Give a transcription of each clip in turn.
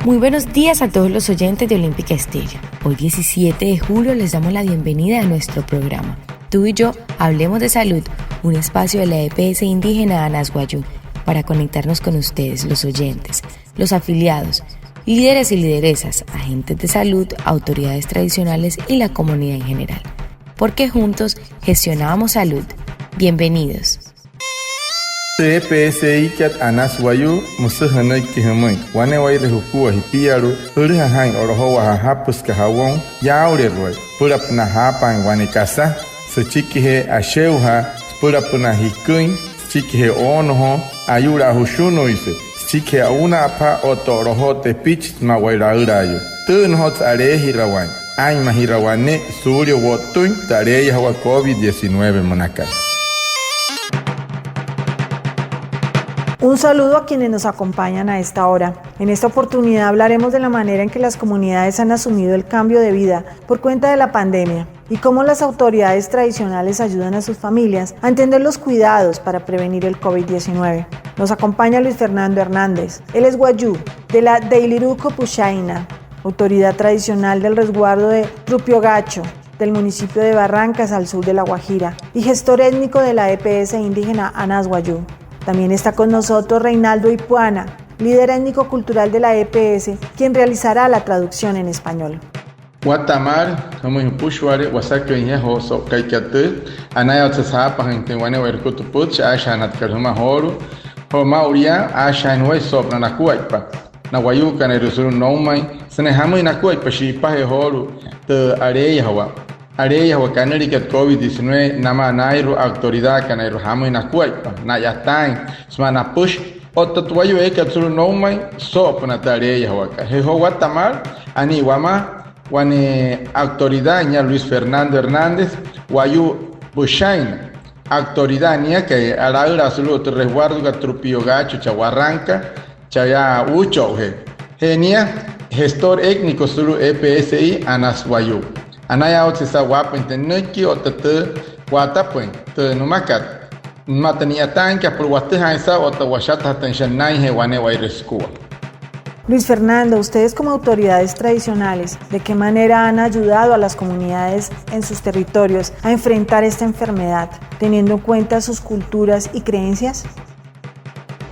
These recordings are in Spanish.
Muy buenos días a todos los oyentes de Olímpica Estéreo. Hoy 17 de julio les damos la bienvenida a nuestro programa. Tú y yo hablemos de salud, un espacio de la EPS indígena Anasguayú para conectarnos con ustedes, los oyentes, los afiliados, líderes y lideresas, agentes de salud, autoridades tradicionales y la comunidad en general. Porque juntos gestionamos salud. Bienvenidos. EPSI kat Anasguayú musuhanay kihamay wane waire hukua hipiaru uriha hain oroho wahahapus kahawon yaure roy purapna hapan wane kasa sechikihe asheuha purapna hikuin chikihe onoho ayura hushuno ise chikihe una apa otoroho te pich mawaira urayo tun hot arehi rawan ay mahirawane suryo wotun tareya wa COVID-19 monacal. Un saludo a quienes nos acompañan a esta hora. En esta oportunidad hablaremos de la manera en que las comunidades han asumido el cambio de vida por cuenta de la pandemia y cómo las autoridades tradicionales ayudan a sus familias a entender los cuidados para prevenir el COVID-19. Nos acompaña Luis Fernando Hernández. Él es guayú de la Deiliruco Puchaina, autoridad tradicional del resguardo de Rupiogacho, del municipio de Barrancas al sur de La Guajira, y gestor étnico de la EPS indígena Anasguayú. También está con nosotros Reinaldo Ipuana, líder étnico-cultural de la EPS, quien realizará la traducción en español. Guatamar, como pushware, wasakyo inheho so kaikatu, anaya tsapa gente wane werkutu puch, ashanat karuma horu, homauria, ashanwe sopra na kuaipa. Na wayuka na rusuru nomai, senehamu na kuaipa shipa he horu, te areia hawa. Areia wa kanari kat COVID-19 nama nairu autoridad kanairu hamu na kuaipa na yatain smana push otatuayo eka tsuru nomai sop na tareia wa ka he ho Guatamar ani wama wane autoridad nya Luis Fernando Hernández wayu Bushain autoridad nya que araura sulu te resguardo ga Trupiogacho chawarranca chaya ucho he nya gestor étnico sulu EPSI Anasguayú. Anaya otsa wapa inteneki otete watapen te numakat matania tanka por wataha esa otawashata atenshanai he wane waireskua. Luis Fernando, ustedes como autoridades tradicionales, ¿de qué manera han ayudado a las comunidades en sus territorios a enfrentar esta enfermedad, teniendo en cuenta sus culturas y creencias?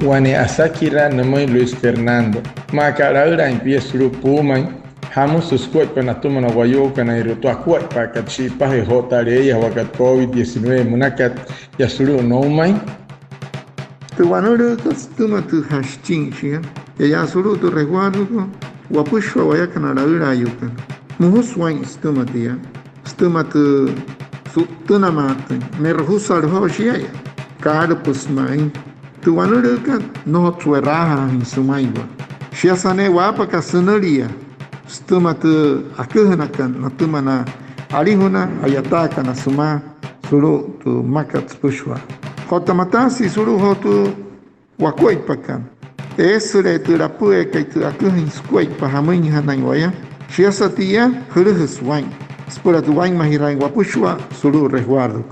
Wane asakira namai Luis Fernando makaraura empiezru pumai hamu suskuaipa na tuma na wayuka na irutua kuaipa kat shipa he hotareia wakat COVID-19 munakat yasuru nomai tu wanuru tuma tu hashting shia ya suru tu resguardo wapushwa wayaka na raura yuka muhuswain stuma tu sutuna mate merhusar hoshia kar pusmai tu wanuru kat no tueraha insumaiwa shia sane wapa kasunaria stuma tu akuhanakan na tuma na alihuna ayataka na suma suru tu makat pushwa hotamatasi suru hotu wakuaipakan esure tu rapue kai tu akuhin skuaipa hamin hanaiwaya shiasatia huruhuswain spura tu wain mahirain wapushwa suru resguardo.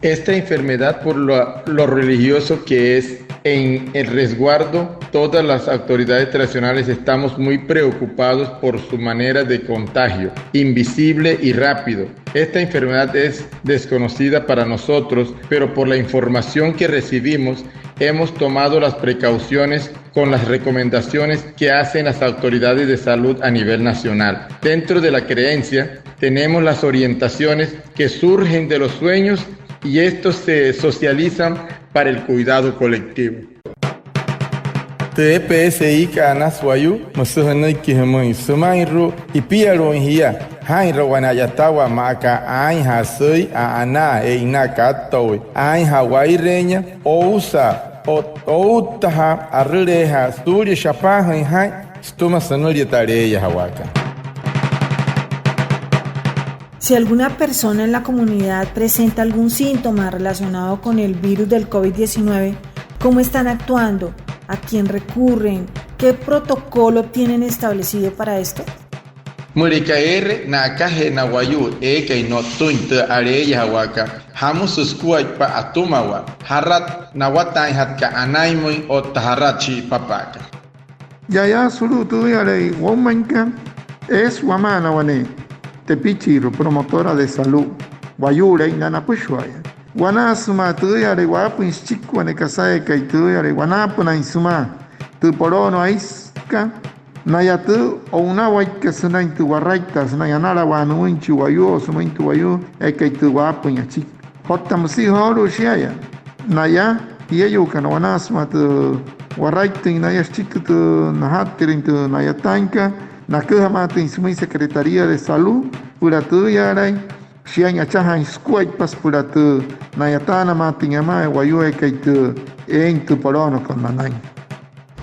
Esta enfermedad por lo religioso que es en el resguardo, todas las autoridades tradicionales estamos muy preocupados por su manera de contagio, invisible y rápido. Esta enfermedad es desconocida para nosotros, pero por la información que recibimos, hemos tomado las precauciones con las recomendaciones que hacen las autoridades de salud a nivel nacional. Dentro de la creencia, tenemos las orientaciones que surgen de los sueños y estos se socializan para el cuidado colectivo. TPSI ka Anasguayú musuhanay kihamay sumairu ipiaro inhia hain rawana yatawa maka ain hasui a ana e inakatoy ain hawaireña ousa outaha arreha suri shapahan hain stuma sanuri tareya hawaka. Si alguna persona en la comunidad presenta algún síntoma relacionado con el virus del COVID-19, ¿cómo están actuando? ¿A quién recurren? ¿Qué protocolo tienen establecido para esto? Murikaere na kahe na wayu eke no tuinte areya hawaka hamu suskuai pa atumawa harat na watai hat ka anaimoi o taharachi papaka. Ya suru tu yare womanka es wamana wane Tepichiro, promotora de salud. Guayure nana pushwaya. Wana suma tu yare wapins chico ane kasae kai tu yare wanapuna insuma. Tu porono aiska naya tu o una waika sana intu warraita sana yanara wanu inchu wayu suma intu wayu e kai tu wapunya chico. Hotam si horu shiaya. Naya yeyo kana wana suma tu warraita naya chico tu nahatirin tu naya tanka. Nakuha mata insuma Secretaría de Salud pura tu yarai. Shianya chaha squad pas pura tu nayatana mata nyama wayu kai tu en tu porono con nanay.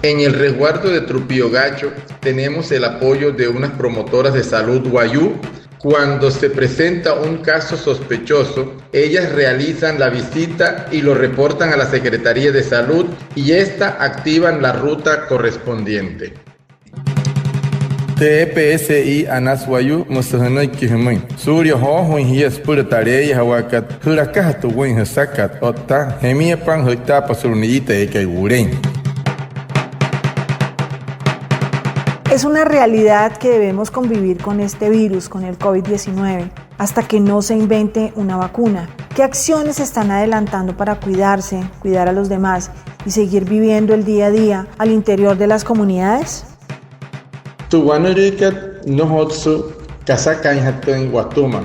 En el resguardo de Trujillo Gacho tenemos el apoyo de unas promotoras de salud Guayú. Cuando se presenta un caso sospechoso, ellas realizan la visita y lo reportan a la Secretaría de Salud y esta activan la ruta correspondiente. TPSI Anas Guayú Musahanay Kihamay Surya Hohuin Hies Pura Tareya Hawakat Hurakato Win Hasakat Ota Hemia Pan Hota Pasurunita Eke Guren. Es una realidad que debemos convivir con este virus, con el COVID-19, hasta que no se invente una vacuna. ¿Qué acciones se están adelantando para cuidarse, cuidar a los demás y seguir viviendo el día a día al interior de las comunidades? Tuwanurikat nohotsu kasakan hatan watuma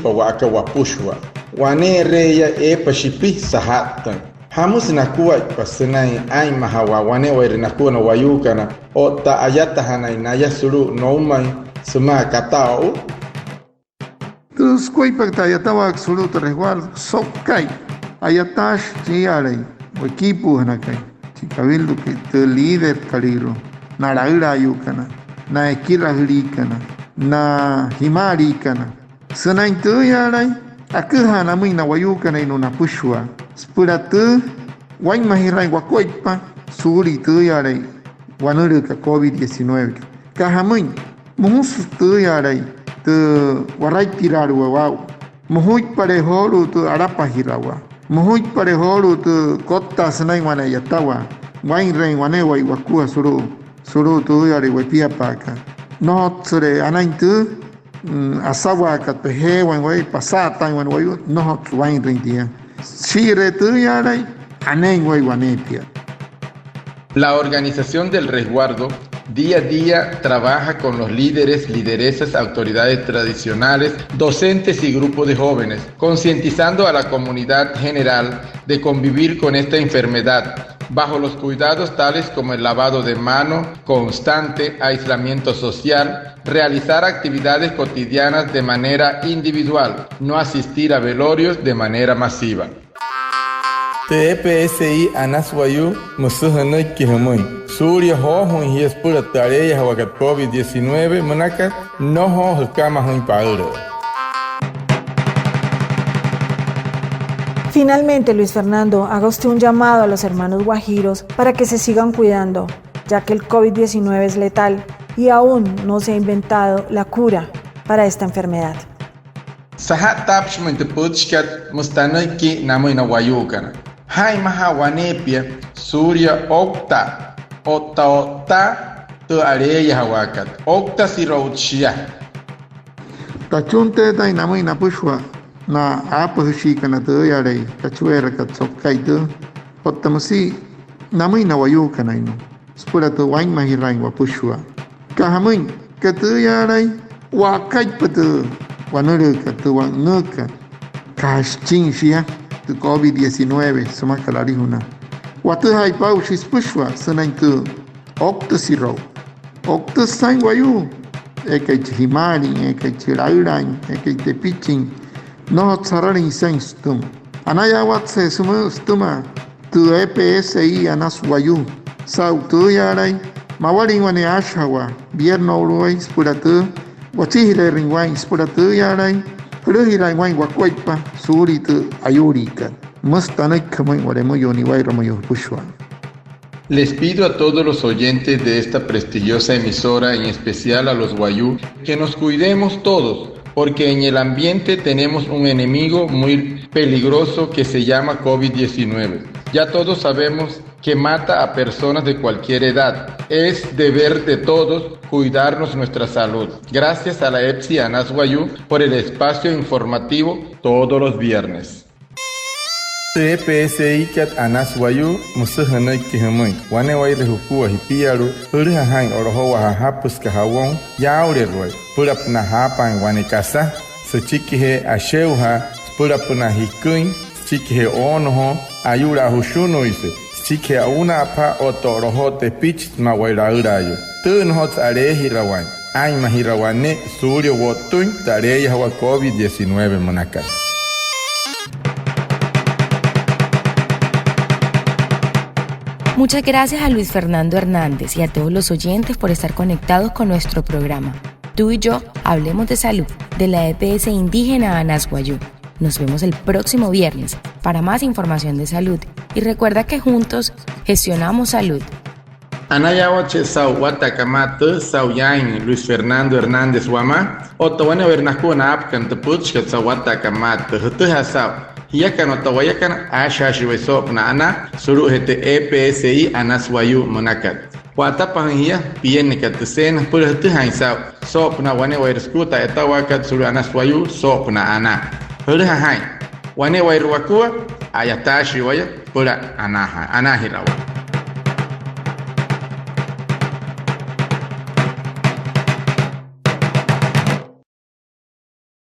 pawaka wapushwa wane reya pashipi sahatan hamus nakuwa pasenai ay mahawa wane wairinakuwa na wayukana ota ayata hanai naya suru noumai suma katao tus kuipak ayatawa absoluto resguardo sokai ayatash chiare o equipo hanakai chikabildo que te líder kaliro naraira ayukana na ekira hurikana na himarikana sana itu yarai akuha na mui na wayukana ino na pushwa spuratu wain mahirai wakoipa suri tu yarai wanuru ka COVID-19 kahamui muhus tu yarai tu warai tiraru wau muhui pare horu tu arapa hirawa muhui pare horu tu kota sanai wana yatawa wain rei wane wai wakua suru tu yari wepia paka no tsure anaintu asawa ka pehe wan wai pasata wan wai no wain rindia shire tu yari anen wai wanepia. La organización del resguardo día a día trabaja con los líderes, lideresas, autoridades tradicionales, docentes y grupos de jóvenes, concientizando a la comunidad general de convivir con esta enfermedad, bajo los cuidados tales como el lavado de mano constante, aislamiento social, realizar actividades cotidianas de manera individual, no asistir a velorios de manera masiva. TPSI Anas Guayú Musahanay Kihamay Surya Hohuin Hies Pura Tareya Hawakat COVID-19 Manakat Noho Hukamahuin Pauro. Finalmente, Luis Fernando, haga usted un llamado a los hermanos guajiros para que se sigan cuidando, ya que el COVID-19 es letal y aún no se ha inventado la cura para esta enfermedad. Sahat tapshman te puchkat mustanay ki namoy na wayukana. Hai maha wanepia Surya okta tu areya hawakat okta sirouchia. Tachunte tai namoy na pushwa na apahushika na tu yare kachuera katsokaitu otamasi namoy na wayukana ino spura tu wain mahirain wapushwa kahamoy katu yare wakait patu wanuruka tu wanuka kashchinshia tu COVID-19 sumakalariuna watu hai paushis pushwa sunain tu okta siro okta sain wayu ekay himari ekay chirairan ekay tepichin no tsararin senstum anaya watse sumustuma tu EPSI Anas Guayú sau tu yarai mawarin wane ashawa vierno uruguay spuratu wachihire ringwain spuratu yarai ruhirai wain wakwaipa suritu ayurika mustanay kamay waremo yoni wairamo pushwa. Les pido a todos los oyentes de esta prestigiosa emisora, en especial a los Guayú, que nos cuidemos todos, porque en el ambiente tenemos un enemigo muy peligroso que se llama COVID-19. Ya todos sabemos que mata a personas de cualquier edad. Es deber de todos cuidarnos nuestra salud. Gracias a la EPSI Anas Guayú por el espacio informativo todos los viernes. EPSI kat Anas Guayú musuhanay kihamay wane way rehukua hipiaru urihahain oroho wahahapus kahawon yaure roy purap na hapan wane kasa sechikihe asheuha purap na hikuin chikihe onoho ayura hushuno ise chikihe una apa otoroho te pich mawaira urayo tun hot arehi rawan ay mahirawane suryo wotuin tareya hawa COVID-19 monakat. Muchas gracias a Luis Fernando Hernández y a todos los oyentes por estar conectados con nuestro programa. Tú y yo hablemos de salud de la EPS indígena Anas Guayú. Nos vemos el próximo viernes para más información de salud y recuerda que juntos gestionamos salud. Anayawache sau watakamata sau yain Luis Fernando Hernández Wama otawane wernakuna apkan tepuchkat sau watakamata hutuha sau hiyakan otawayakan ashashiweso na ana suru hete EPSI Anas Guayú monakat watapan hiya pienikat tsen pur hutuha sau sopna wane wairskuta etawakat suru Anas Guayú sopna ana hutuha hai wane wairwakua ayatashi waya pura anaha anahirawa.